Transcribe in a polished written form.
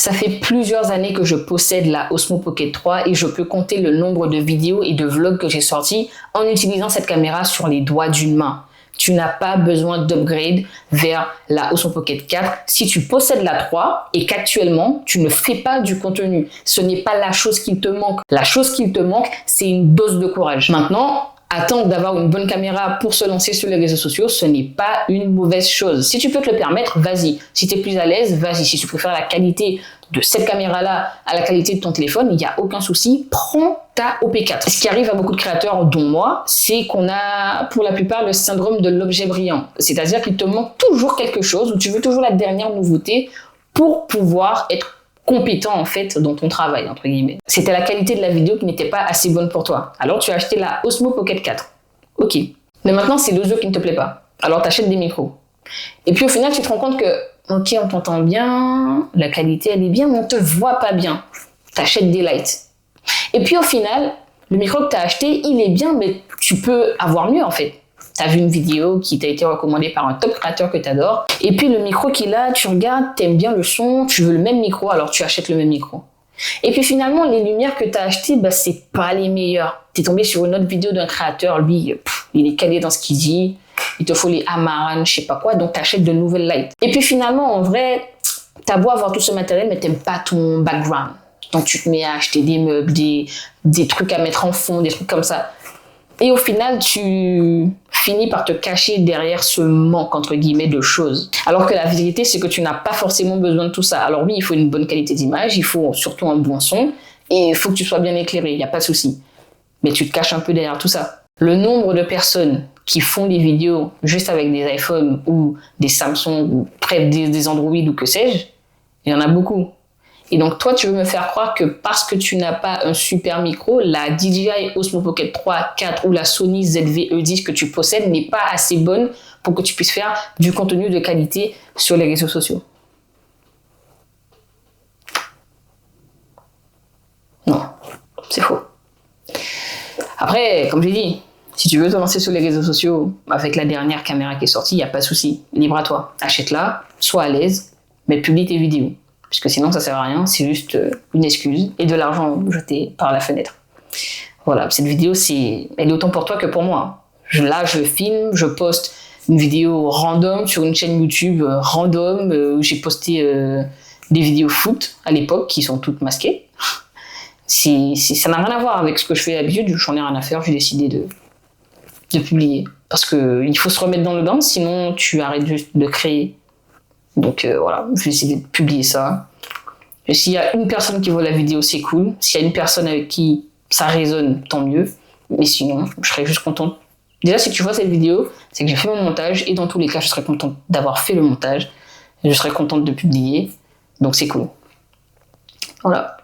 Ça fait plusieurs années que je possède la Osmo Pocket 3 et je peux compter le nombre de vidéos et de vlogs que j'ai sortis en utilisant cette caméra sur les doigts d'une main. Tu n'as pas besoin d'upgrade vers la Osmo Pocket 4 si tu possèdes la 3 et qu'actuellement, tu ne fais pas du contenu. Ce n'est pas la chose qu'il te manque. La chose qu'il te manque, c'est une dose de courage. Maintenant, attendre d'avoir une bonne caméra pour se lancer sur les réseaux sociaux, ce n'est pas une mauvaise chose. Si tu peux te le permettre, vas-y. Si tu es plus à l'aise, vas-y. Si tu préfères la qualité de cette caméra-là à la qualité de ton téléphone, il n'y a aucun souci. Prends ta OP4. Ce qui arrive à beaucoup de créateurs, dont moi, c'est qu'on a pour la plupart le syndrome de l'objet brillant. C'est-à-dire qu'il te manque toujours quelque chose ou tu veux toujours la dernière nouveauté pour pouvoir être compétent en fait dans ton travail, entre guillemets. C'était la qualité de la vidéo qui n'était pas assez bonne pour toi. Alors tu as acheté la Osmo Pocket 4. Ok. Mais maintenant c'est l'audio qui ne te plaît pas. Alors tu achètes des micros. Et puis au final tu te rends compte que ok, on t'entend bien, la qualité elle est bien, mais on te voit pas bien. Tu achètes des lights. Et puis au final, le micro que tu as acheté, il est bien, mais tu peux avoir mieux en fait. Tu as vu une vidéo qui t'a été recommandée par un top créateur que tu adores. Et puis le micro qu'il a, tu regardes, tu aimes bien le son, tu veux le même micro, alors tu achètes le même micro. Et puis finalement, les lumières que tu as achetées, c'est pas les meilleures. Tu es tombé sur une autre vidéo d'un créateur, lui, il est calé dans ce qu'il dit, il te faut les Amaran, je sais pas quoi, donc tu achètes de nouvelles lights. Et puis finalement, en vrai, tu as beau avoir tout ce matériel, mais tu n'aimes pas ton background. Donc tu te mets à acheter des meubles, des trucs à mettre en fond, des trucs comme ça. Et au final, tu finis par te cacher derrière ce manque, entre guillemets, de choses. Alors que la vérité, c'est que tu n'as pas forcément besoin de tout ça. Alors oui, il faut une bonne qualité d'image, il faut surtout un bon son, et il faut que tu sois bien éclairé, il n'y a pas de souci. Mais tu te caches un peu derrière tout ça. Le nombre de personnes qui font des vidéos juste avec des iPhones ou des Samsung, ou bref, des Android ou que sais-je, il y en a beaucoup. Et donc, toi, tu veux me faire croire que parce que tu n'as pas un super micro, la DJI Osmo Pocket 3, 4 ou la Sony ZV-E10 que tu possèdes n'est pas assez bonne pour que tu puisses faire du contenu de qualité sur les réseaux sociaux. Non, c'est faux. Après, comme j'ai dit, si tu veux te lancer sur les réseaux sociaux avec la dernière caméra qui est sortie, il n'y a pas de souci. Libre à toi. Achète-la, sois à l'aise, mais publie tes vidéos. Puisque sinon ça sert à rien, c'est juste une excuse et de l'argent jeté par la fenêtre. Voilà, cette vidéo elle est autant pour toi que pour moi. Là je filme, je poste une vidéo random sur une chaîne YouTube random où j'ai posté des vidéos foot à l'époque qui sont toutes masquées. Ça n'a rien à voir avec ce que je fais d'habitude, j'en ai rien à faire, j'ai décidé de publier. Parce qu'il faut se remettre dans le bain, sinon tu arrêtes juste de créer. Donc voilà, je vais essayer de publier ça. Et s'il y a une personne qui voit la vidéo, c'est cool. S'il y a une personne avec qui ça résonne, tant mieux. Mais sinon, je serais juste contente. Déjà, si tu vois cette vidéo, c'est que j'ai fait mon montage. Et dans tous les cas, je serais contente d'avoir fait le montage. Et je serais contente de publier. Donc c'est cool. Voilà.